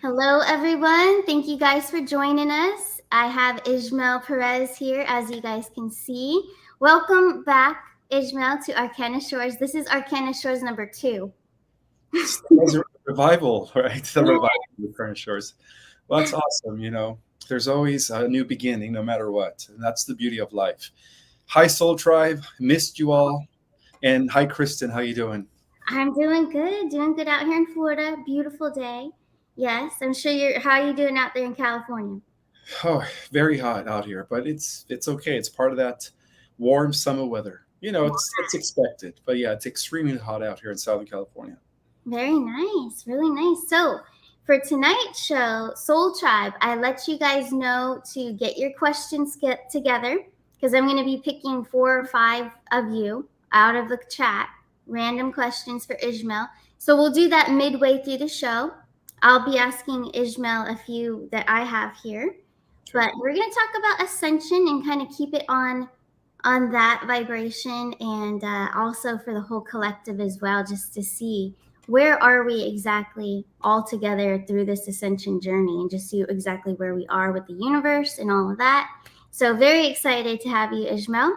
Hello, everyone. Thank you guys for joining us. I have Ismael Perez here, as you guys can see. Welcome back, Ismael, to Arcana Shores. This is Arcana Shores number 2. It's the revival, right? The revival of the current shores. Well, that's awesome. There's always a new beginning, no matter what, and that's the beauty of life. Hi, Soul Tribe. Missed you all, and hi, Kristen. How you doing? I'm doing good out here in Florida. Beautiful day. Yes, I'm sure you're. How are you doing out there in California? Oh, very hot out here, but it's okay. It's part of that warm summer weather. It's expected, but yeah, it's extremely hot out here in Southern California. Very nice, really nice. So, for tonight's show, Soul Tribe, I let you guys know to get your questions get together because I'm going to be picking 4 or 5 of you out of the chat, random questions for Ishmael. So, we'll do that midway through the show. I'll be asking Ishmael a few that I have here, but we're going to talk about ascension and kind of keep it on that vibration and also for the whole collective as well, just to see where are we exactly all together through this ascension journey and just see exactly where we are with the universe and all of that. So very excited to have you, Ishmael.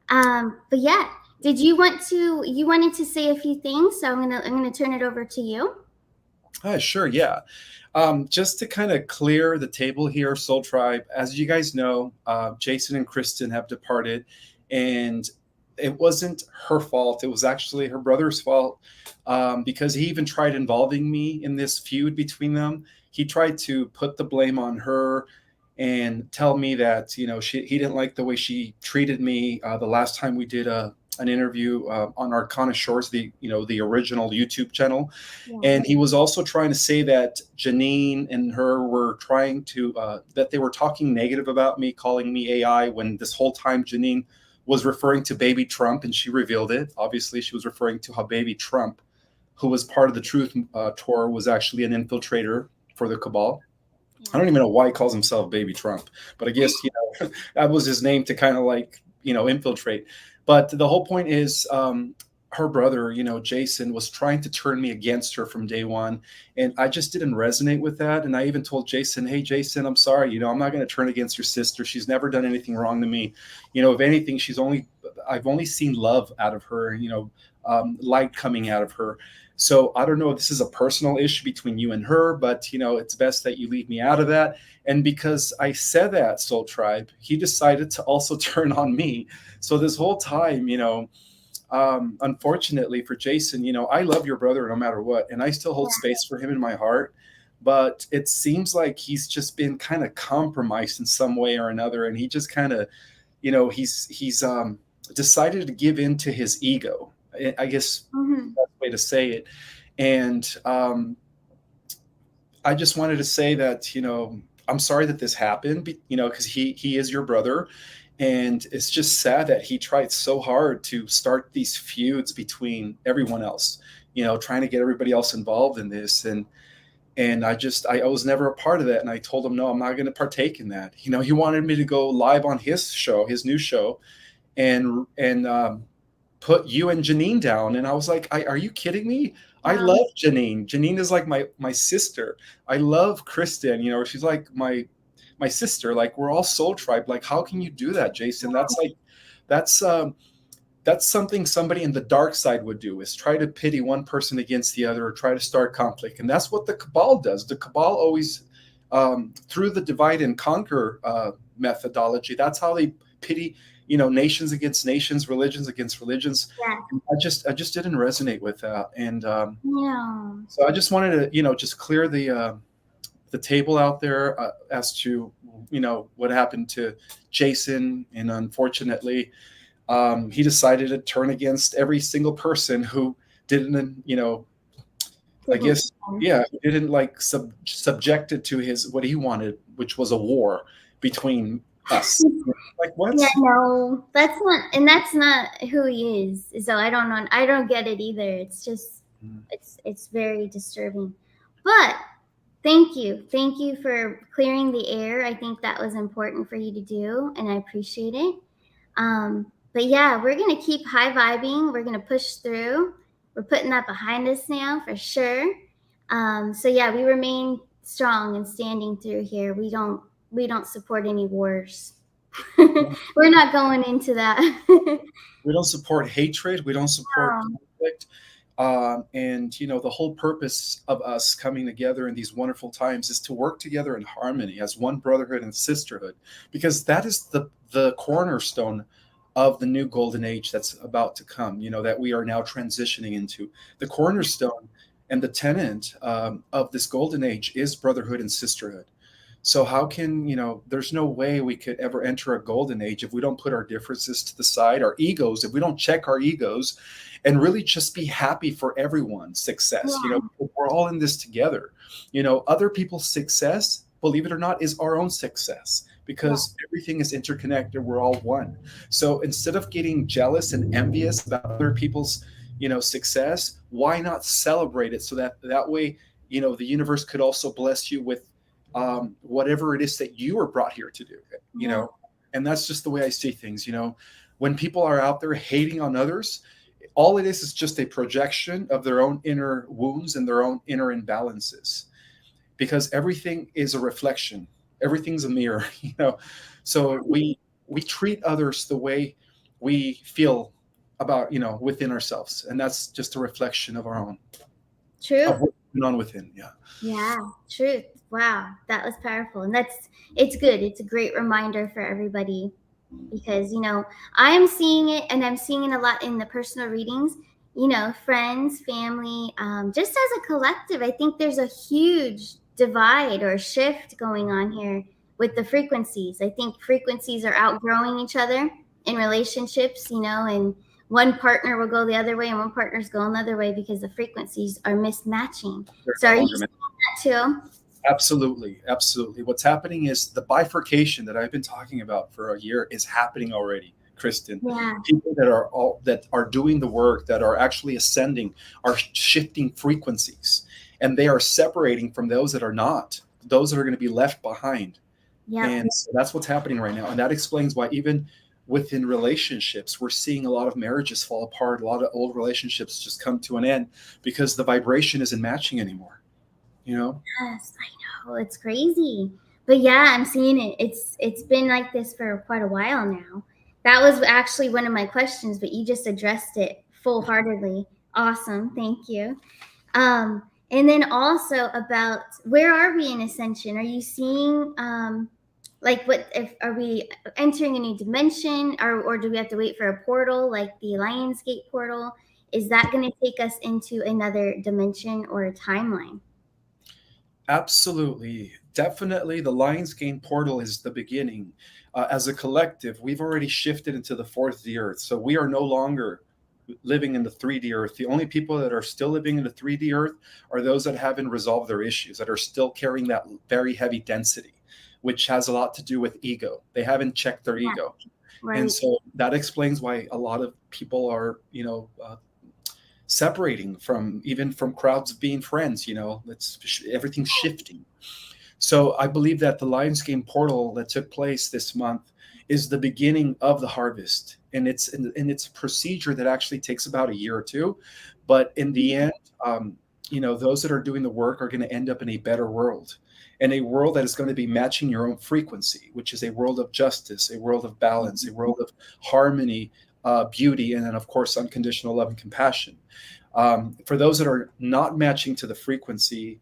But yeah, did you wanted to say a few things, so I'm gonna turn it over to you. Sure, yeah. Just to kind of clear the table here, Soul Tribe, as you guys know, Jason and Kristen have departed, and it wasn't her fault. It was actually her brother's fault because he even tried involving me in this feud between them. He tried to put the blame on her and tell me that he didn't like the way she treated me the last time we did an interview on Arcana Shores, the original YouTube channel. Yeah. And he was also trying to say that Janine and her were trying to that they were talking negative about me, calling me AI, when this whole time Janine was referring to baby Trump, and she revealed it. Obviously, she was referring to how baby Trump, who was part of the Truth Tour, was actually an infiltrator for the cabal. I don't even know why he calls himself Baby Trump, but I guess that was his name to kind of infiltrate. But the whole point is, her brother, Jason, was trying to turn me against her from day one, and I just didn't resonate with that. And I even told Jason, "Hey, Jason, I'm sorry. I'm not going to turn against your sister. She's never done anything wrong to me. If anything, I've only seen love out of her. Light coming out of her." So I don't know if this is a personal issue between you and her, but it's best that you leave me out of that. And because I said that, Soul Tribe, he decided to also turn on me. So this whole time, unfortunately for Jason, I love your brother no matter what, and I still hold space for him in my heart. But it seems like he's just been kind of compromised in some way or another, and he just kind of, he's decided to give in to his ego. I guess that's the way to say it. And I just wanted to say that I'm sorry that this happened, because he is your brother, and it's just sad that he tried so hard to start these feuds between everyone else, trying to get everybody else involved in this. And I was never a part of that. And I told him, no, I'm not going to partake in that. He wanted me to go live on his show, his new show, and put you and Janine down. And I was like, are you kidding me? I love Janine. Janine is like my sister. I love Kristen. She's like my sister. Like, we're all Soul Tribe. Like, how can you do that, Jason? That's something somebody in the dark side would do, is try to pity one person against the other or try to start conflict. And that's what the cabal does. The cabal always, through the divide and conquer methodology, that's how they pity nations against nations, religions against religions. Yeah. I just didn't resonate with that. And Yeah. so I just wanted to just clear the table out there as to what happened to Jason. And unfortunately, he decided to turn against every single person who didn't I guess, yeah, he didn't subject it to what he wanted, which was a war between us. Like, what? Yeah, no, that's not who he is. So I don't know. I don't get it either. It's just, it's very disturbing. But thank you for clearing the air. I think that was important for you to do, and I appreciate it. But yeah, we're gonna keep high vibing. We're gonna push through. We're putting that behind us now for sure. So yeah, we remain strong and standing through here. We don't support any wars. We're not going into that. We don't support hatred. We don't support Um, conflict. And the whole purpose of us coming together in these wonderful times is to work together in harmony as one brotherhood and sisterhood, because that is the cornerstone of the new golden age that's about to come. That we are now transitioning into. The cornerstone and the tenet of this golden age is brotherhood and sisterhood. So how can, there's no way we could ever enter a golden age if we don't put our differences to the side, our egos, if we don't check our egos and really just be happy for everyone's success. yeah, We're all in this together. Other people's success, believe it or not, is our own success, yeah, because everything is interconnected. We're all one. So instead of getting jealous and envious about other people's, success, why not celebrate it so that way, the universe could also bless you with whatever it is that you were brought here to do, yeah. and that's just the way I see things. When people are out there hating on others, all it is just a projection of their own inner wounds and their own inner imbalances, because everything is a reflection, everything's a mirror. So we treat others the way we feel about, within ourselves, and that's just a reflection of our own, True. of what's going on within. Yeah. Yeah, truth. Wow, that was powerful. And it's good. It's a great reminder for everybody because, I am seeing it and I'm seeing it a lot in the personal readings, friends, family, just as a collective. I think there's a huge divide or shift going on here with the frequencies. I think frequencies are outgrowing each other in relationships, and one partner will go the other way and one partner's going the other way because the frequencies are mismatching. They're So no are you longer seeing that too? Absolutely, absolutely. What's happening is the bifurcation that I've been talking about for a year is happening already, Kristen. Yeah. People that are doing the work, that are actually ascending, are shifting frequencies, and they are separating from those that are not, those that are going to be left behind. Yep. And so that's what's happening right now, and that explains why even within relationships, we're seeing a lot of marriages fall apart, a lot of old relationships just come to an end because the vibration isn't matching anymore. You know. Yes, I know. It's crazy. But yeah, I'm seeing it. It's been like this for quite a while now. That was actually one of my questions, but you just addressed it full-heartedly. Awesome. Thank you. And then also about where are we in ascension? Are you seeing like what if are we entering a new dimension or do we have to wait for a portal like the Lionsgate portal? Is that going to take us into another dimension or a timeline? Absolutely. Definitely, the Lionsgate portal is the beginning. As a collective, we've already shifted into the 4th Earth. So we are no longer living in the 3D Earth. The only people that are still living in the 3D Earth are those that haven't resolved their issues, that are still carrying that very heavy density, which has a lot to do with ego. They haven't checked their Yeah, ego. And right. so that explains why a lot of people are, separating from even from crowds of being friends. Everything's shifting. So I believe that the Lionsgate portal that took place this month is the beginning of the harvest, and it's a procedure that actually takes about a year or two, but in the end, those that are doing the work are going to end up in a better world, and a world that is going to be matching your own frequency, which is a world of justice, a world of balance, a world of harmony, beauty, and then of course unconditional love and compassion. For those that are not matching to the frequency,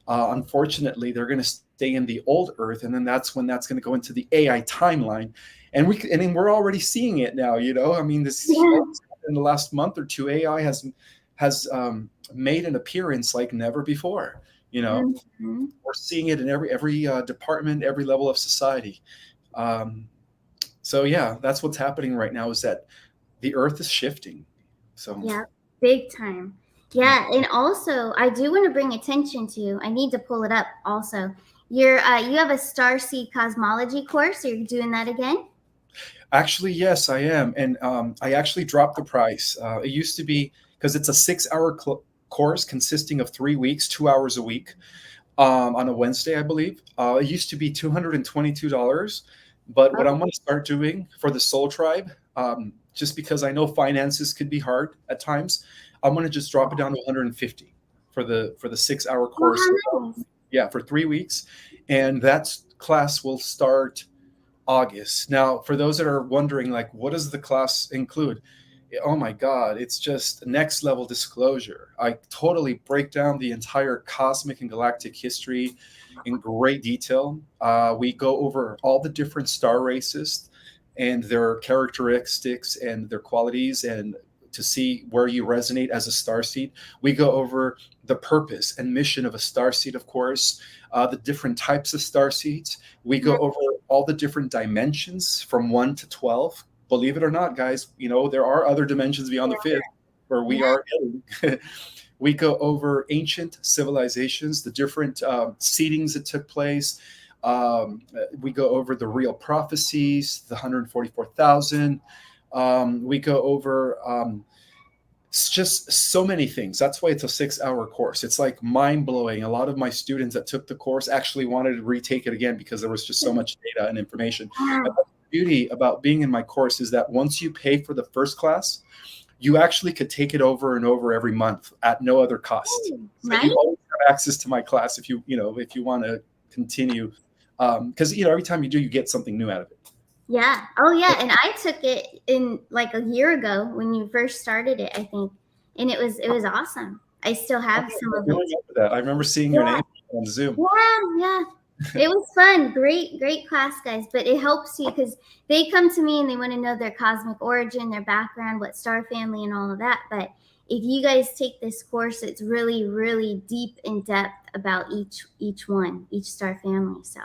unfortunately, they're going to stay in the old Earth, and then that's when that's going to go into the AI timeline, and we're already seeing it now. I mean, this Yeah. in the last month or two, AI has made an appearance like never before. Mhm. We're seeing it in every department, every level of society. Um, so yeah, that's what's happening right now. Is that the Earth is shifting. So Yeah, big time. Yeah, and also I do want to bring attention to. I need to pull it up. Also, you have a Starseed cosmology course. You're doing that again. actually, yes, I am, and I actually dropped the price. It used to be, because it's a 6-hour course consisting of 3 weeks, 2 hours a week, on a Wednesday, I believe. It used to be $222, but what Oh, I'm going to start doing for the Soul Tribe, just because I know finances could be hard at times, I'm going to just drop it down to 150 for the 6-hour oh, course. how nice. Yeah, for 3 weeks. And that class will start August. Now, for those that are wondering, like, what does the class include? Oh my God, it's just next level disclosure. I totally break down the entire cosmic and galactic history in great detail. We go over all the different star races and their characteristics and their qualities, and to see where you resonate as a star seed. We go over the purpose and mission of a star seed, of course, the different types of star seeds. We Yeah. go over all the different dimensions from 1 to 12. Believe it or not, guys, there are other dimensions beyond the fifth where we Yeah. are heading. We go over ancient civilizations, the different seedings that took place. We go over the real prophecies, the 144,000. We go over it's just so many things. That's why it's a 6-hour course. It's like mind blowing. A lot of my students that took the course actually wanted to retake it again because there was just so much data and information. And Wow. the beauty about being in my course is that once you pay for the first class, you actually could take it over and over every month at no other cost. So Nice. you always have access to my class if you want to continue, because every time you do, you get something new out of it. Yeah. Oh, yeah. And I took it in like a year ago when you first started it, I think, and it was awesome. I still have some I of it. remember that. I remember seeing your Yeah. name on Zoom. Yeah. It was fun. Great class, guys. But it helps you because they come to me and they want to know their cosmic origin, their background, what star family, and all of that. But if you guys take this course, it's really, really deep in depth about each one, each star family. So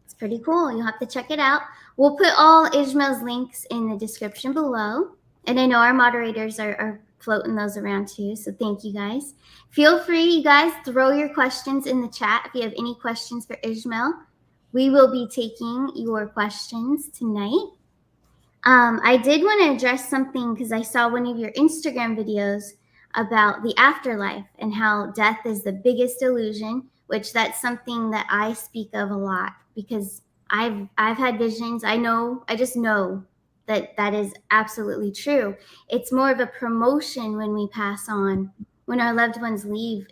it's pretty cool. You'll have to check it out. We'll put all Ismael's links in the description below. And I know our moderators are floating those around too. So thank you guys. Feel free, you guys, throw your questions in the chat if you have any questions for Ismael. We will be taking your questions tonight. I did want to address something because I saw one of your Instagram videos about the afterlife and how death is the biggest illusion, which that's something that I speak of a lot because I've had visions. I just know that is absolutely true. It's more of a promotion when we pass on, when our loved ones leave.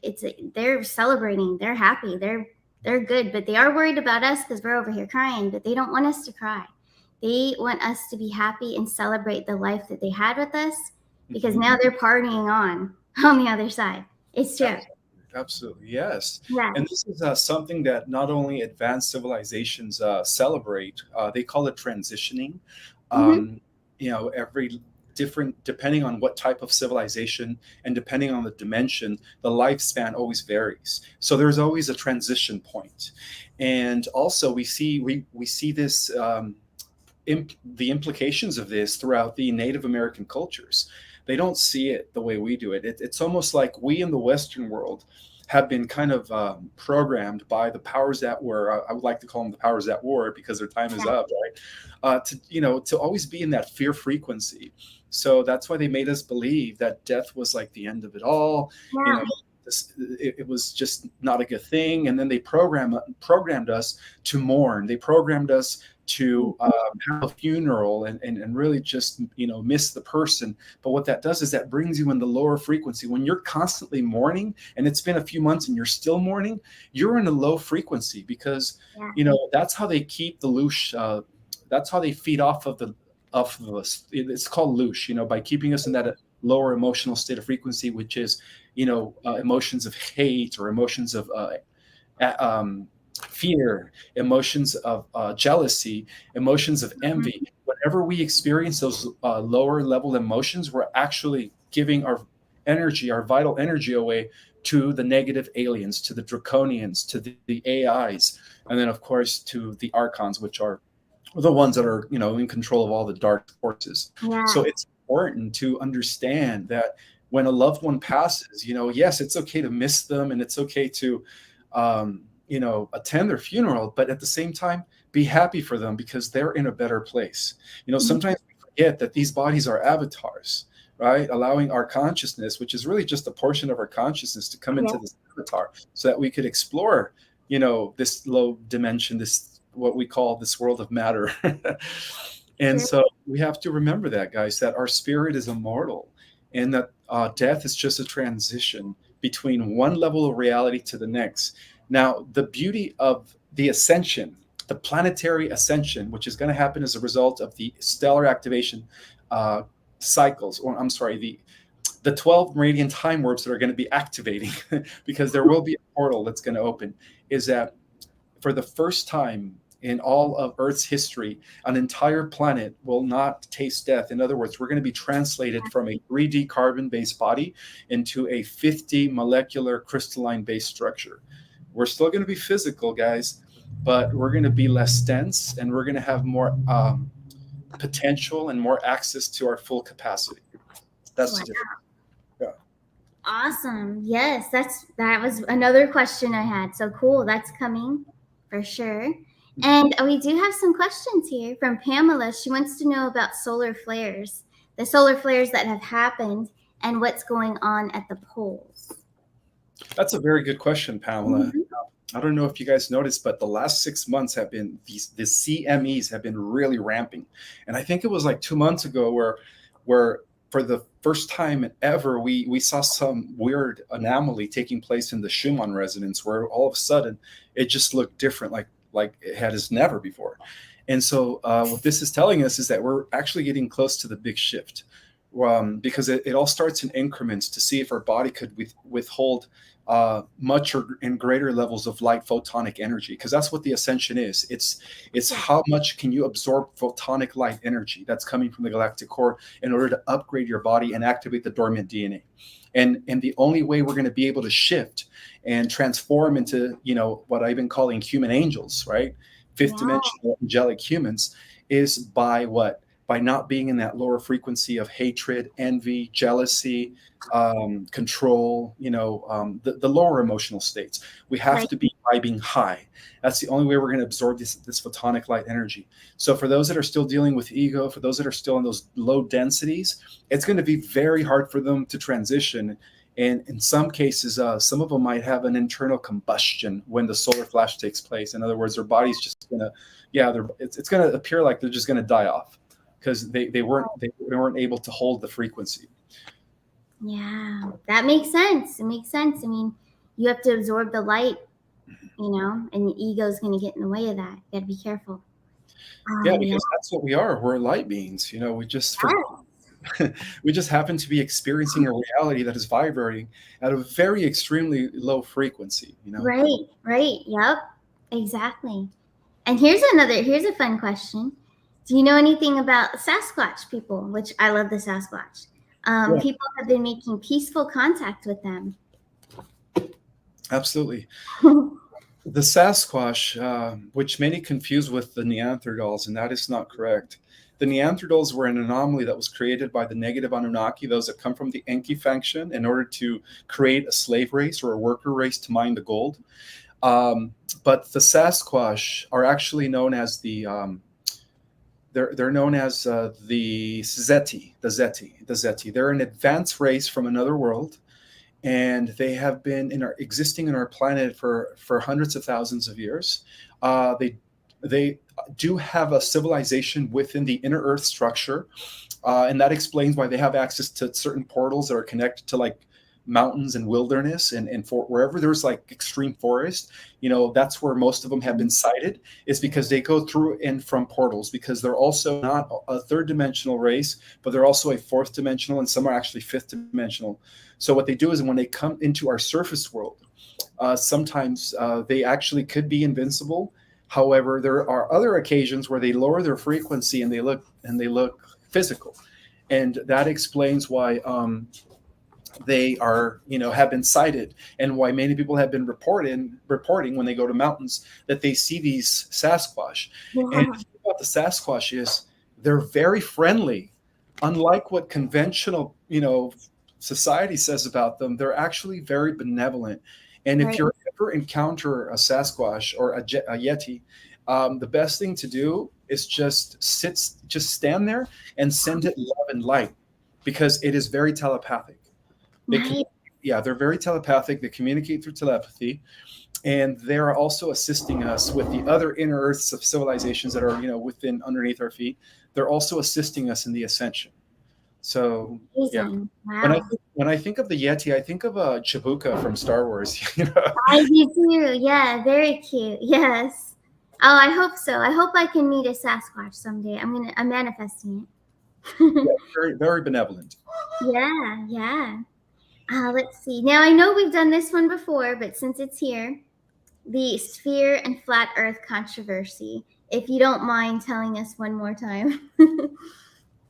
They're celebrating, they're happy, they're good, but they are worried about us because we're over here crying, but they don't want us to cry. They want us to be happy and celebrate the life that they had with us because now they're partying on the other side. It's true. Absolutely, yes. Yeah. And this is something that not only advanced civilizations celebrate, they call it transitioning. Every different, depending on what type of civilization and depending on the dimension, the lifespan always varies. So there's always a transition point. And also we see this, the implications of this throughout the Native American cultures. They don't see it the way we do it. It's almost like we in the Western world have been kind of programmed by the powers that were. I would like to call them the powers that were because their time is up, right? To always be in that fear frequency. So that's why they made us believe that death was like the end of it all. Yeah. It was just not a good thing. And then they programmed us to mourn. They programmed us to have a funeral and really just miss the person. But what that does is that brings you in the lower frequency. When you're constantly mourning and it's been a few months and you're still mourning, you're in a low frequency because that's how they keep the loosh. That's how they feed off of the it's called loosh, by keeping us in that lower emotional state of frequency, which is emotions of hate or emotions of fear, emotions of jealousy, emotions of envy. Whenever we experience those lower level emotions, we're actually giving our energy, our vital energy away to the negative aliens, to the draconians, to the AIs, and then of course to the archons, which are the ones that are in control of all the dark forces. Yeah. So it's important to understand that when a loved one passes, yes, it's okay to miss them and it's okay to attend their funeral, but at the same time, be happy for them because they're in a better place. Sometimes we forget that these bodies are avatars, right? Allowing our consciousness, which is really just a portion of our consciousness, to come into this avatar so that we could explore, this low dimension, this what we call this world of matter. And so we have to remember that, guys, that our spirit is immortal and that death is just a transition between one level of reality to the next. Now, the beauty of the ascension, the planetary ascension, which is going to happen as a result of the stellar activation uh, cycles, or I'm sorry, the 12 meridian time warps that are going to be activating, because there will be a portal that's going to open, is that for the first time in all of Earth's history, an entire planet will not taste death. In other words, we're going to be translated from a 3D carbon-based body into a 50 molecular crystalline-based structure. We're still going to be physical, guys, but we're going to be less dense, and we're going to have more potential and more access to our full capacity. That's the difference. Yeah. Awesome. Yes, that was another question I had. So cool. That's coming for sure. And we do have some questions here from Pamela. She wants to know about solar flares, the solar flares that have happened, and what's going on at the poles. That's a very good question, Pamela. Mm-hmm. I don't know if you guys noticed, but the last 6 months have been the CMEs have been really ramping. And I think it was like 2 months ago where for the first time ever, we saw some weird anomaly taking place in the Schumann resonance, where all of a sudden it just looked different, like it had as never before. And so what this is telling us is that we're actually getting close to the big shift, because it all starts in increments to see if our body could withhold much or in greater levels of light photonic energy, because that's what the ascension is. It's how much can you absorb photonic light energy that's coming from the galactic core in order to upgrade your body and activate the dormant DNA. And the only way we're going to be able to shift and transform into, what I've been calling human angels, right? Fifth dimensional angelic humans, is by what? By not being in that lower frequency of hatred, envy, jealousy, control, the lower emotional states. We have to be vibing high. That's the only way we're going to absorb this photonic light energy. So for those that are still dealing with ego, for those that are still in those low densities, it's going to be very hard for them to transition. And in some cases, some of them might have an internal combustion when the solar flash takes place. In other words, their body's just going to, it's going to appear like they're just going to die off, because they weren't able to hold the frequency. Yeah, that makes sense. It makes sense. I mean, you have to absorb the light, and the ego's going to get in the way of that. You got to be careful. Because that's what we are. We're light beings. We just we just happen to be experiencing a reality that is vibrating at a very extremely low frequency. Right. Yep, exactly. And here's a fun question. Do you know anything about Sasquatch people? Which I love the Sasquatch. People have been making peaceful contact with them. Absolutely. The Sasquatch, which many confuse with the Neanderthals, and that is not correct. The Neanderthals were an anomaly that was created by the negative Anunnaki, those that come from the Enki faction, in order to create a slave race or a worker race to mine the gold. But the Sasquatch are actually known as the they're known as the Zeti, the Zeti. They're an advanced race from another world, and they have been existing in our planet for hundreds of thousands of years. They do have a civilization within the inner Earth structure, and that explains why they have access to certain portals that are connected to like mountains and wilderness, and for wherever there's like extreme forest, that's where most of them have been sighted, is because they go through and from portals, because they're also not a third dimensional race, but they're also a fourth dimensional, and some are actually fifth dimensional. So what they do is when they come into our surface world, sometimes they actually could be invincible. However, there are other occasions where they lower their frequency and they look physical, and that explains why they are, have been sighted, and why many people have been reporting when they go to mountains that they see these Sasquatch. And the thing about the Sasquatch is they're very friendly, unlike what conventional, society says about them. They're actually very benevolent. And if you ever encounter a Sasquatch or a Yeti, the best thing to do is just stand there and send it love and light, because it is very telepathic. They're very telepathic. They communicate through telepathy, and they're also assisting us with the other inner Earths of civilizations that are, underneath our feet. They're also assisting us in the ascension. So yeah, Amazing. Wow. when I think of the Yeti, I think of Chibuka from Star Wars. You know, I do too. Yeah, very cute. Yes. Oh, I hope so. I hope I can meet a Sasquatch someday. I'm manifesting yeah, it. very very benevolent. Yeah, yeah. Let's see. Now I know we've done this one before, but since it's here, the sphere and flat Earth controversy. If you don't mind telling us one more time.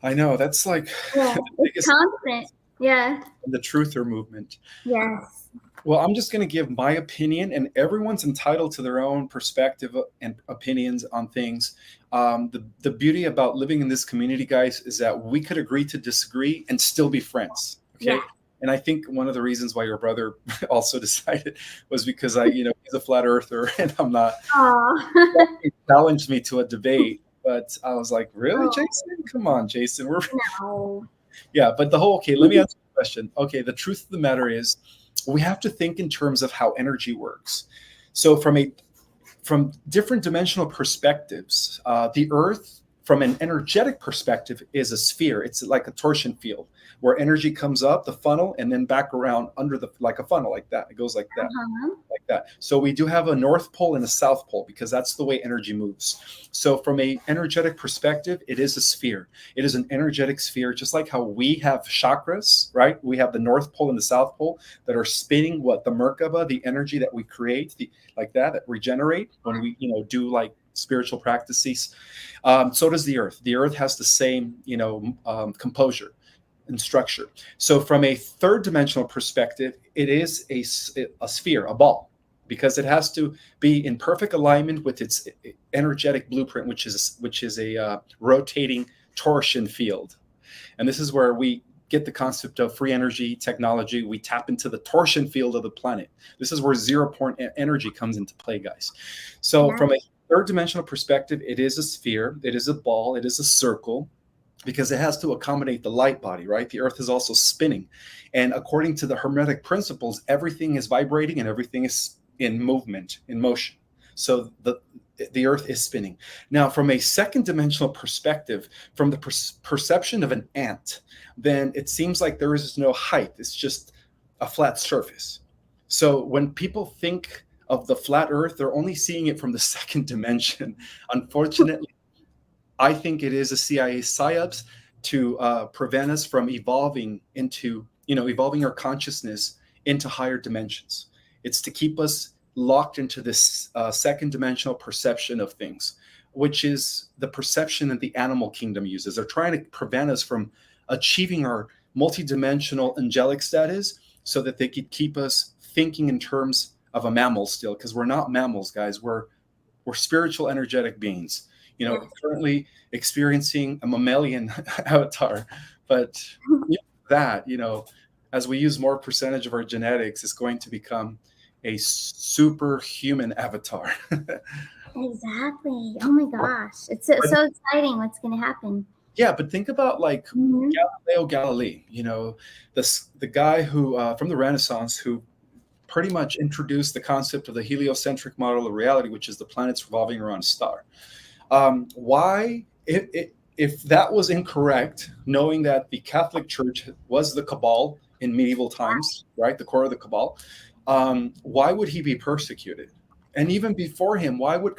I know that's like Yeah, the it's biggest constant. Yeah. the truther movement. Yes. Well, I'm just going to give my opinion, and everyone's entitled to their own perspective and opinions on things. The beauty about living in this community, guys, is that we could agree to disagree and still be friends. Yeah. Okay. And I think one of the reasons why your brother also decided was because he's a flat earther and I'm not. Oh. He challenged me to a debate, but I was like, really, Oh Jason? Come on, Jason. no. Yeah, but okay, let me answer the question. Okay, the truth of the matter is we have to think in terms of how energy works. So from different dimensional perspectives, the Earth, from an energetic perspective, is a sphere. It's like a torsion field where energy comes up the funnel and then back around under the like a funnel like that. It goes like that. Uh-huh. Like that. So we do have a north pole and a south pole because that's the way energy moves. So from a energetic perspective, it is a sphere. It is an energetic sphere, just like how we have chakras, right? We have the north pole and the south pole that are spinning what the Merkaba, the energy that we create, that regenerate when we do like spiritual practices. So does the Earth. The Earth has the same composure and structure. So from a third dimensional perspective, it is a sphere, a ball, because it has to be in perfect alignment with its energetic blueprint, which is a rotating torsion field. And this is where we get the concept of free energy technology. We tap into the torsion field of the planet. This is where 0 point energy comes into play, guys. So from a third dimensional perspective, it is a sphere, it is a ball, it is a circle, because it has to accommodate the light body, right? The Earth is also spinning. And according to the Hermetic principles, everything is vibrating and everything is in movement, in motion. So the Earth is spinning. Now, from a second dimensional perspective, from the perception of an ant, then it seems like there is no height. It's just a flat surface. So when people think of the flat Earth, they're only seeing it from the second dimension. Unfortunately, I think it is a CIA psyops to prevent us from evolving our consciousness into higher dimensions. It's to keep us locked into this second dimensional perception of things, which is the perception that the animal kingdom uses. They're trying to prevent us from achieving our multidimensional angelic status so that they could keep us thinking in terms of a mammal still, because we're not mammals, guys. We're spiritual, energetic beings. Currently experiencing a mammalian avatar, but that, as we use more percentage of our genetics, is going to become a superhuman avatar. Exactly. Oh my gosh. It's so exciting what's going to happen. Yeah, but think about like Galileo Galilei, the guy who from the Renaissance who pretty much introduced the concept of the heliocentric model of reality, which is the planets revolving around a star. Why, if that was incorrect, knowing that the Catholic Church was the cabal in medieval times, right, the core of the cabal, why would he be persecuted? And even before him, why would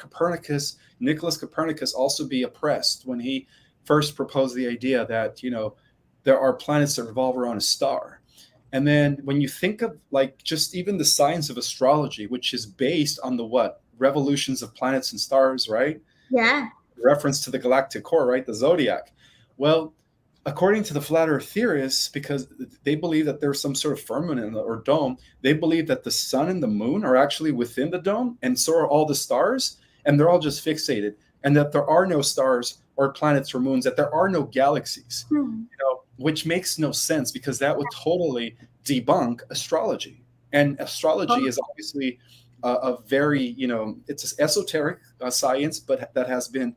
Nicholas Copernicus, also be oppressed when he first proposed the idea that, there are planets that revolve around a star? And then when you think of like just even the science of astrology, which is based on the revolutions of planets and stars, right? Yeah. Reference to the galactic core, right? The zodiac. Well, according to the flat earth theorists, because they believe that there's some sort of firmament or dome, they believe that the sun and the moon are actually within the dome, and so are all the stars, and they're all just fixated, and that there are no stars or planets or moons, that there are no galaxies, which makes no sense because that would totally debunk astrology. And astrology is obviously a very, it's an esoteric science, but that has been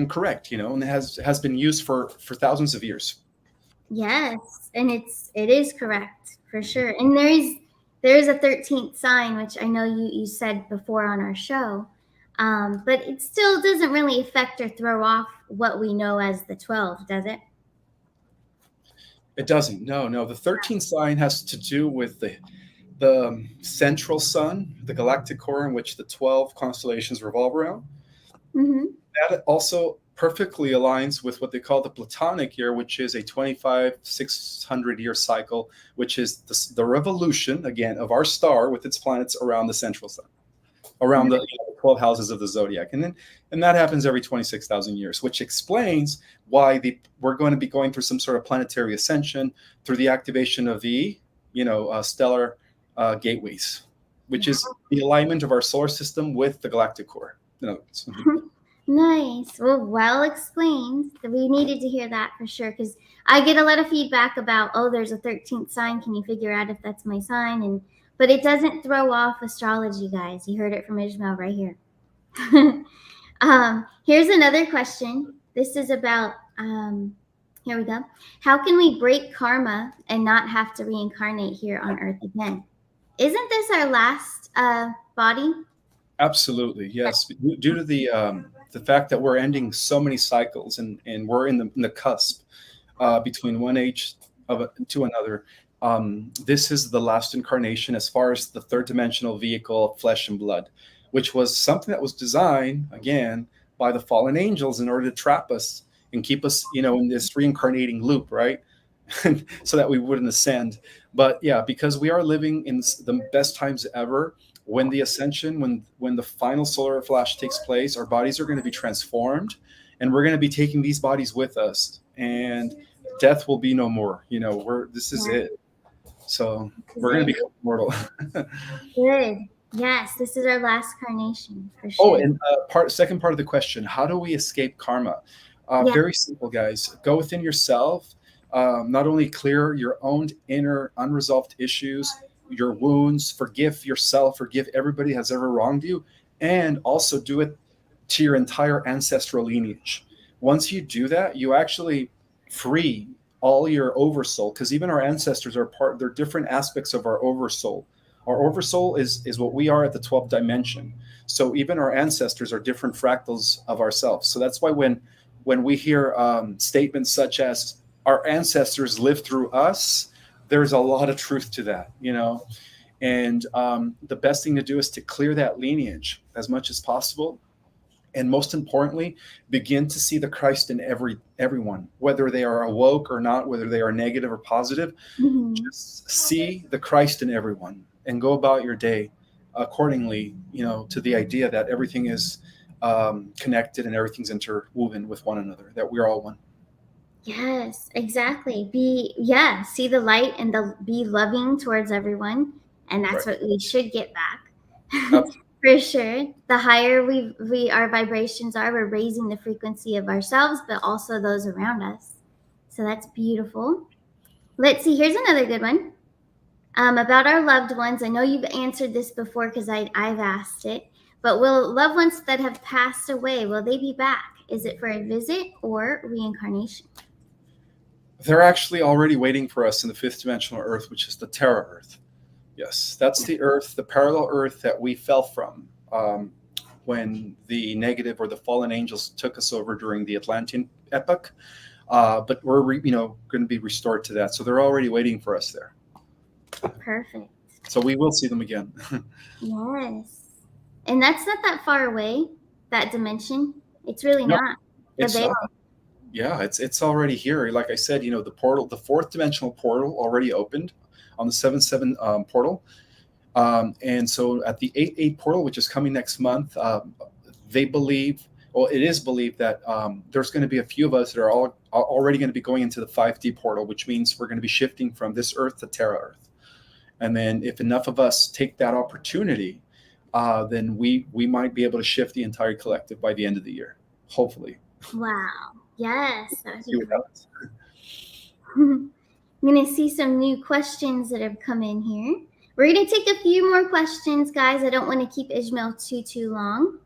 correct, and has been used for thousands of years. Yes, and it is correct for sure. And there is a 13th sign, which I know you said before on our show. But it still doesn't really affect or throw off what we know as the 12, does it? It doesn't. No. The 13th sign has to do with the central sun, the galactic core in which the 12 constellations revolve around. Mm-hmm. That also perfectly aligns with what they call the Platonic year, which is a 25,600 year cycle, which is the revolution, again, of our star with its planets around the central sun, around the 12 houses of the zodiac. And that happens every 26,000 years, which explains why we're going to be going through some sort of planetary ascension through the activation of the stellar gateways, which is the alignment of our solar system with the galactic core. Nice. Well explained. We needed to hear that for sure, because I get a lot of feedback about, oh, there's a 13th sign. Can you figure out if that's my sign? But it doesn't throw off astrology, guys. You heard it from Ismael right here. Here's another question. This is about, here we go. How can we break karma and not have to reincarnate here on Earth again? Isn't this our last body? Absolutely, yes. Due to the fact that we're ending so many cycles and we're in the cusp between one age to another, this is the last incarnation as far as the third dimensional vehicle of flesh and blood, which was something that was designed, again, by the fallen angels in order to trap us and keep us, in this reincarnating loop, right? So that we wouldn't ascend. But yeah, because we are living in the best times ever, when the ascension, when the final solar flash takes place, our bodies are going to be transformed, and we're going to be taking these bodies with us, and death will be no more. This is it. So we're going to become immortal. Good. Yes, this is our last carnation for sure. Oh, and second part of the question: how do we escape karma? Very simple, guys. Go within yourself. Not only clear your own inner unresolved issues, your wounds, forgive yourself, forgive everybody has ever wronged you, and also do it to your entire ancestral lineage. Once you do that, you actually free all your oversoul, because even our ancestors they're different aspects of our oversoul. Our oversoul is what we are at the 12th dimension. So even our ancestors are different fractals of ourselves. So that's why when we hear statements such as our ancestors lived through us, there's a lot of truth to that, and the best thing to do is to clear that lineage as much as possible. And most importantly, begin to see the Christ in everyone, whether they are awoke or not, whether they are negative or positive. Mm-hmm. Just see the Christ in everyone and go about your day accordingly, to the idea that everything is connected and everything's interwoven with one another, that we're all one. Yes, exactly. See the light and be loving towards everyone. And that's right. What we should get back. For sure. The higher our vibrations are, we're raising the frequency of ourselves, but also those around us. So that's beautiful. Let's see. Here's another good one. About our loved ones. I know you've answered this before because I've asked it. But will loved ones that have passed away, will they be back? Is it for a visit or reincarnation? They're actually already waiting for us in the fifth dimensional Earth, which is the Terra Earth. Yes, that's the Earth, the parallel Earth that we fell from when the negative or the fallen angels took us over during the Atlantean epoch. But we're, going to be restored to that. So they're already waiting for us there. Perfect. So we will see them again. Yes. And that's not that far away, that dimension. It's really not. It's not. Yeah, it's already here. Like I said, the portal, the fourth dimensional portal already opened on the 7/7 portal. And so at the 8/8 portal, which is coming next month, it is believed that there's going to be a few of us that are already going to be going into the 5D portal, which means we're going to be shifting from this Earth to Terra Earth. And then if enough of us take that opportunity, then we might be able to shift the entire collective by the end of the year, hopefully. Wow. Yes. That would be I'm going to see some new questions that have come in here. We're going to take a few more questions, guys. I don't want to keep Ismael too long.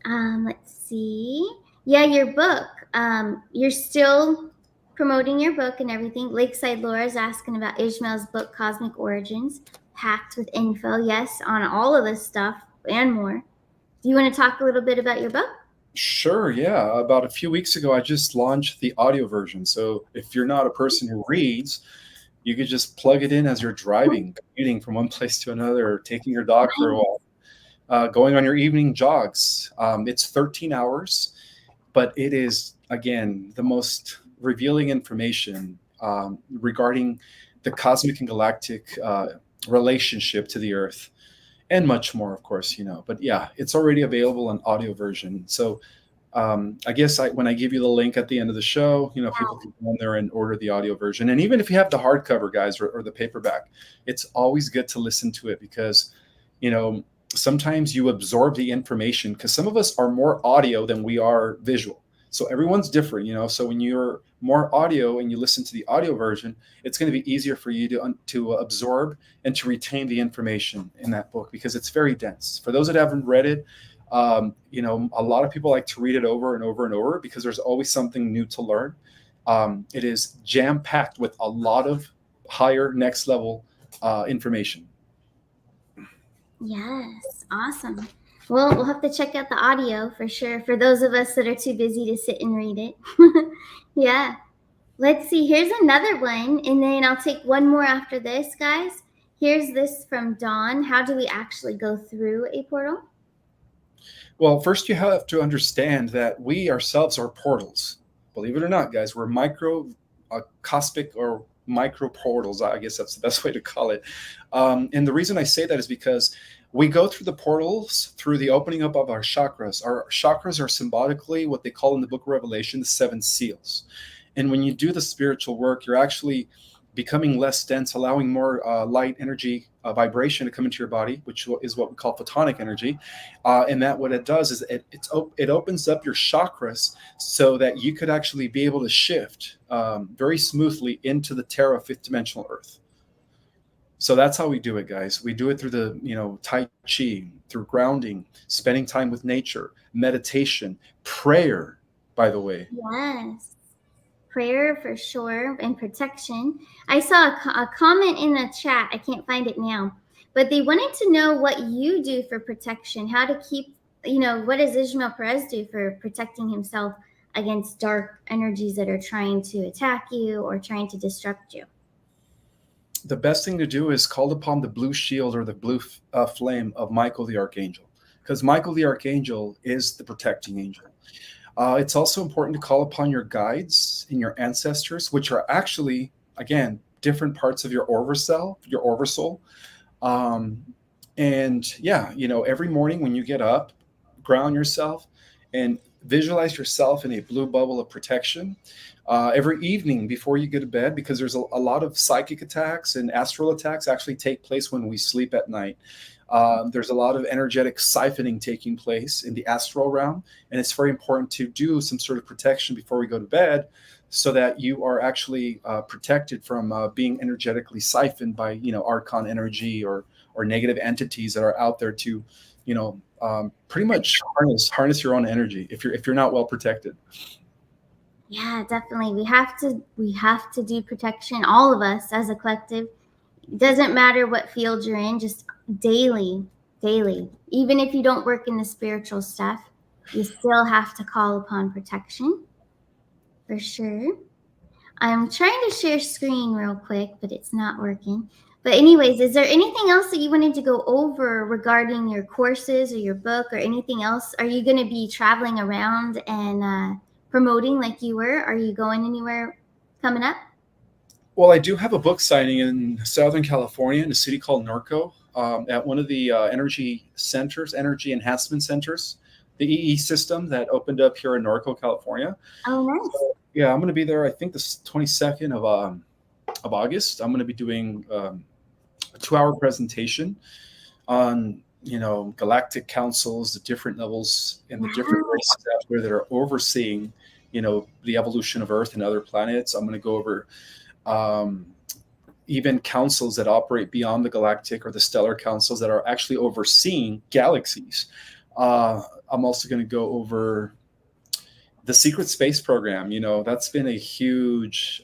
Let's see. Yeah, your book. You're still promoting your book and everything. Lakeside Laura's asking about Ismael's book, Cosmic Origins, packed with info. Yes, on all of this stuff and more. Do you want to talk a little bit about your book? Sure, yeah. About a few weeks ago, I just launched the audio version. So if you're not a person who reads, you could just plug it in as you're driving, commuting from one place to another, or taking your dog for a Nice. walk, going on your evening jogs. It's 13 hours, but it is, again, the most revealing information regarding the cosmic and galactic relationship to the Earth, and much more, of course, But yeah, it's already available in audio version. So I guess when I give you the link at the end of the show, people can go in there and order the audio version. And even if you have the hardcover, guys, or the paperback, it's always good to listen to it because, you know, sometimes you absorb the information because some of us are more audio than we are visual. So everyone's different. So when you're more audio and you listen to the audio version, it's going to be easier for you to absorb and to retain the information in that book because it's very dense. For those that haven't read it, a lot of people like to read it over and over and over because there's always something new to learn. It is jam packed with a lot of higher next level information. Yes, awesome. Well, we'll have to check out the audio for sure for those of us that are too busy to sit and read it. Yeah. Let's see. Here's another one, and then I'll take one more after this, guys. Here's this from Dawn. How do we actually go through a portal? Well, first you have to understand that we ourselves are portals. Believe it or not, guys, we're cosmic or micro portals. I guess that's the best way to call it. And the reason I say that is because we go through the portals through the opening up of our chakras. Our chakras are symbolically what they call in the book of Revelation the seven seals. And when you do the spiritual work, you're actually becoming less dense, allowing more light energy, vibration to come into your body, which is what we call photonic energy. And that what it does is it opens up your chakras so that you could actually be able to shift very smoothly into the Terra fifth dimensional Earth. So that's how we do it, guys. We do it through the Tai Chi, through grounding, spending time with nature, meditation, prayer, by the way. Yes. Prayer for sure and protection. I saw a comment in the chat. I can't find it now, but they wanted to know what you do for protection, how to keep, what does Ismael Perez do for protecting himself against dark energies that are trying to attack you or trying to disrupt you? The best thing to do is call upon the blue shield or the blue flame of Michael the Archangel, because Michael the Archangel is the protecting angel. It's also important to call upon your guides and your ancestors, which are actually, again, different parts of your oversoul. And yeah, every morning when you get up, ground yourself and visualize yourself in a blue bubble of protection. Every evening before you go to bed, because there's a lot of psychic attacks and astral attacks actually take place when we sleep at night. There's a lot of energetic siphoning taking place in the astral realm, and it's very important to do some sort of protection before we go to bed so that you are actually protected from being energetically siphoned by archon energy or negative entities that are out there to pretty much harness your own energy if you're not well protected. Yeah, definitely. We have to do protection, all of us as a collective. It doesn't matter what field you're in, just daily. Even if you don't work in the spiritual stuff, you still have to call upon protection. For sure. I'm trying to share screen real quick, but it's not working. But anyways, is there anything else that you wanted to go over regarding your courses or your book or anything else? Are you going to be traveling around and promoting like you were? Are you going anywhere coming up? Well, I do have a book signing in Southern California in a city called Norco at one of the energy enhancement centers, the EE system that opened up here in Norco, California. Oh, nice. So, yeah, I'm going to be there. I think the 22nd of August. I'm going to be doing a 2-hour presentation on galactic councils, the different levels and the different races out there that are overseeing the evolution of Earth and other planets. I'm going to go over even councils that operate beyond the galactic or the stellar councils that are actually overseeing galaxies. I'm also going to go over the secret space program. That's been a huge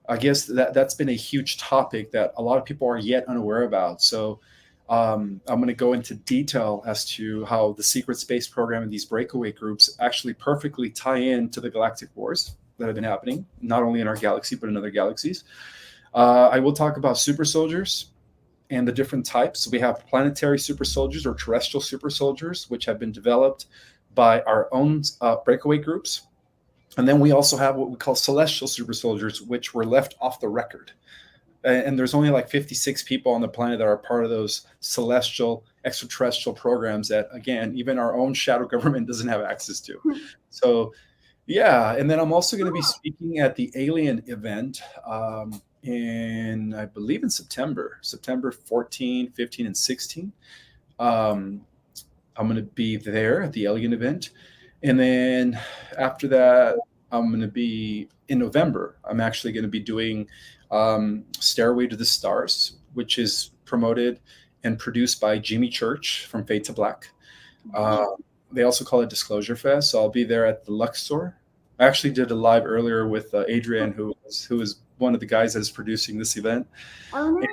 I guess that's been a huge topic that a lot of people are yet unaware about. So I'm going to go into detail as to how the secret space program and these breakaway groups actually perfectly tie into the galactic wars that have been happening, not only in our galaxy, but in other galaxies. I will talk about super soldiers and the different types. So we have planetary super soldiers or terrestrial super soldiers, which have been developed by our own breakaway groups. And then we also have what we call celestial super soldiers, which were left off the record. And there's only like 56 people on the planet that are part of those celestial extraterrestrial programs that, again, even our own shadow government doesn't have access to. So yeah, and then I'm also going to be speaking at the Alien event in, I believe, in September 14, 15, and 16. Um, I'm going to be there at the Alien event. And then after that, I'm going to be in November. I'm actually going to be doing Stairway to the Stars, which is promoted and produced by Jimmy Church from Fade to Black. They also call it Disclosure Fest. So I'll be there at the Luxor. I actually did a live earlier with Adrian, who is one of the guys that is producing this event. Oh, nice.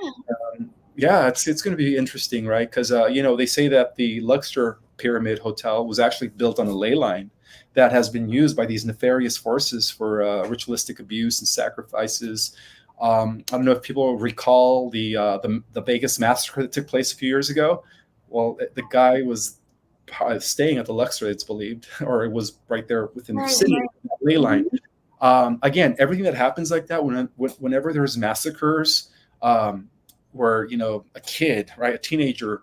And, yeah, it's going to be interesting, right? Because they say that the Luxor Pyramid Hotel was actually built on a ley line that has been used by these nefarious forces for ritualistic abuse and sacrifices. I don't know if people recall the Vegas massacre that took place a few years ago. Well, the guy was staying at the Luxor, it's believed, or it was right there within the city, that ley line. Again, everything that happens like that, whenever there's massacres, where a kid, right, a teenager,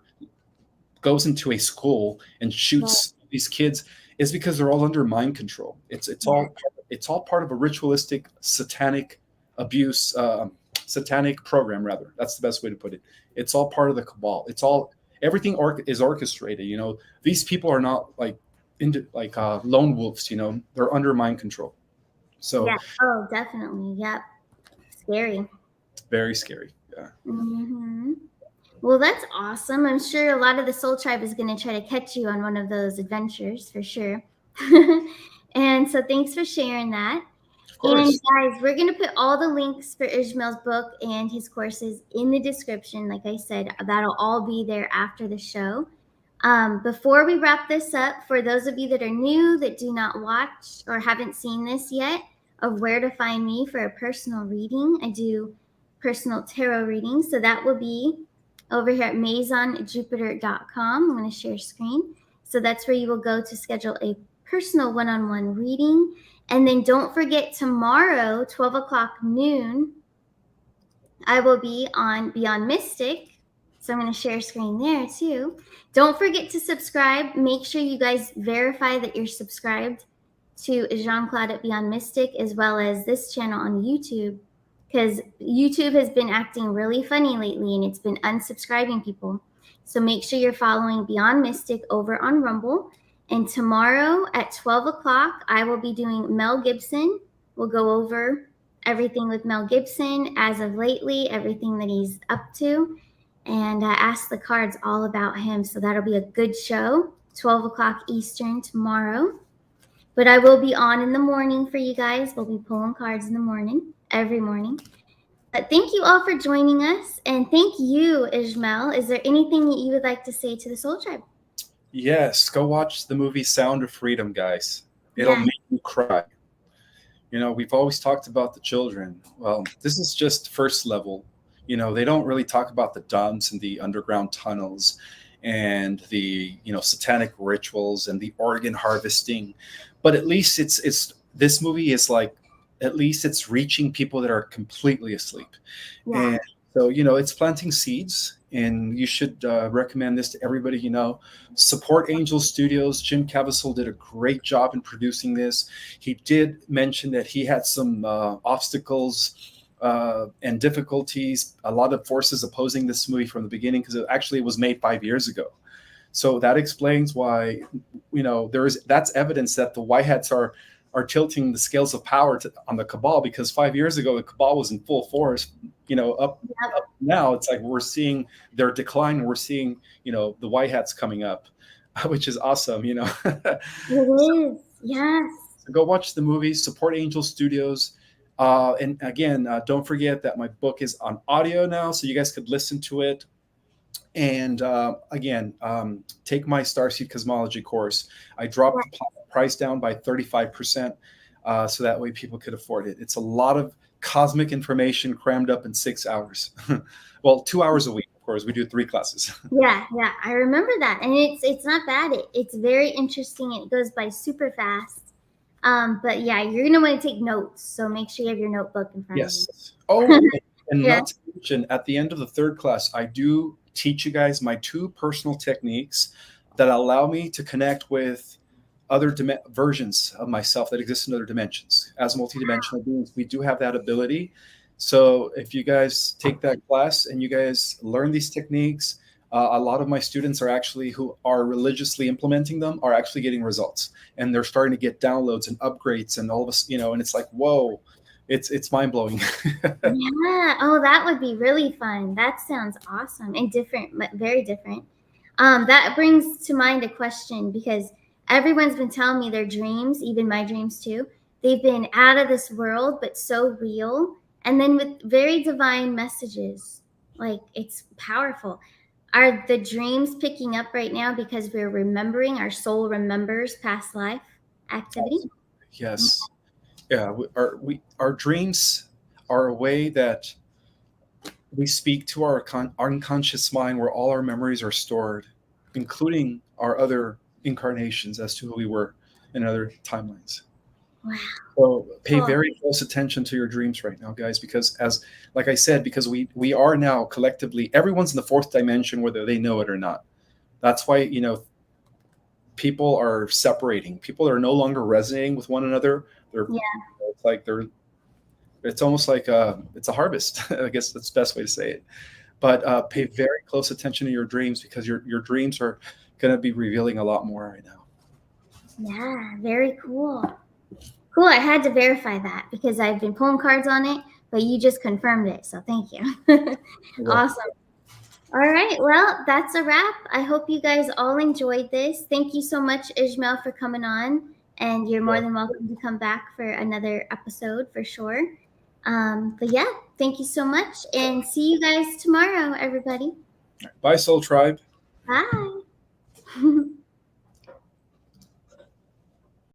goes into a school and shoots these kids, is because they're all under mind control. It's all part of a ritualistic satanic abuse, satanic program, rather. That's the best way to put it. It's all part of the cabal. Everything is orchestrated. These people are not like lone wolves. They're under mind control. So yeah. Oh, definitely. Yep. Scary. Very scary. Yeah. Mm-hmm. Well, that's awesome. I'm sure a lot of the Soul Tribe is going to try to catch you on one of those adventures for sure. And so thanks for sharing that. And guys, we're going to put all the links for Ismael's book and his courses in the description. Like I said, that'll all be there after the show. Before we wrap this up, for those of you that are new, that do not watch or haven't seen this yet, of where to find me for a personal reading, I do personal tarot readings. So that will be over here at MaisonJupiter.com. I'm going to share screen. So that's where you will go to schedule a personal one-on-one reading. And then don't forget, tomorrow, 12 o'clock noon, I will be on Beyond Mystic. So I'm going to share screen there too. Don't forget to subscribe. Make sure you guys verify that you're subscribed to Jean-Claude at Beyond Mystic, as well as this channel on YouTube, because YouTube has been acting really funny lately and it's been unsubscribing people. So make sure you're following Beyond Mystic over on Rumble. And tomorrow at 12 o'clock, I will be doing Mel Gibson. We'll go over everything with Mel Gibson as of lately, everything that he's up to, and ask the cards all about him. So that'll be a good show, 12 o'clock Eastern tomorrow. But I will be on in the morning for you guys. We'll be pulling cards in the morning, every morning. But thank you all for joining us. And thank you, Ismael. Is there anything that you would like to say to the Soul Tribe? Yes, go watch the movie Sound of Freedom, guys. It'll make you cry. We've always talked about the children. Well, this is just first level. They don't really talk about the dumps and the underground tunnels and the satanic rituals and the organ harvesting. But at least this movie is like, at least it's reaching people that are completely asleep. Yeah. And so, it's planting seeds, and you should recommend this to everybody. Support Angel Studios. Jim Caviezel did a great job in producing this. He did mention that he had some obstacles and difficulties, a lot of forces opposing this movie from the beginning, because it was made 5 years ago. So that explains why, that's evidence that the white hats are tilting the scales of power on the cabal, because 5 years ago the cabal was in full force. Up now it's like we're seeing their decline. We're seeing the white hats coming up, which is awesome. It is. Yes. So go watch the movie. Support Angel Studios. And again, don't forget that my book is on audio now, so you guys could listen to it And again, take my Starseed Cosmology course. I dropped the price down by 35%, so that way people could afford it. It's a lot of cosmic information crammed up in 6 hours. Well, 2 hours a week, of course. We do 3 classes. Yeah, I remember that, and it's not bad. It's very interesting. It goes by super fast. But yeah, you're gonna want to take notes, so make sure you have your notebook in front Yes. Oh, and Yeah. not to mention, at the end of the 3rd class, I do teach you guys my 2 personal techniques that allow me to connect with other versions of myself that exist in other dimensions. As multidimensional beings, we do have that ability. So if you guys take that class and you guys learn these techniques, a lot of my students are actually, who are religiously implementing them, are actually getting results, and they're starting to get downloads and upgrades and all of us, and it's like, whoa, it's mind blowing. Yeah. Oh, that would be really fun. That sounds awesome and different, but very different. That brings to mind a question, because everyone's been telling me their dreams, even my dreams too. They've been out of this world, but so real, and then with very divine messages. Like, it's powerful. Are the dreams picking up right now because we're remembering, our soul remembers past life activity? Yes. Yeah, our dreams are a way that we speak to our unconscious mind, where all our memories are stored, including our other incarnations as to who we were in other timelines. Wow. So pay Cool. very close attention to your dreams right now, guys, because like I said, because we are now collectively, everyone's in the 4th dimension, whether they know it or not. That's why, people are separating. People are no longer resonating with one another. Yeah. It's like it's almost like it's a harvest. I guess that's the best way to say it. But pay very close attention to your dreams, because your dreams are going to be revealing a lot more right now. Yeah, very cool. Cool. I had to verify that because I've been pulling cards on it, but you just confirmed it. So thank you. Awesome. All right. Well, that's a wrap. I hope you guys all enjoyed this. Thank you so much, Ismael, for coming on. And you're more than welcome to come back for another episode for sure. But yeah, thank you so much. And see you guys tomorrow, everybody. Bye, Soul Tribe. Bye.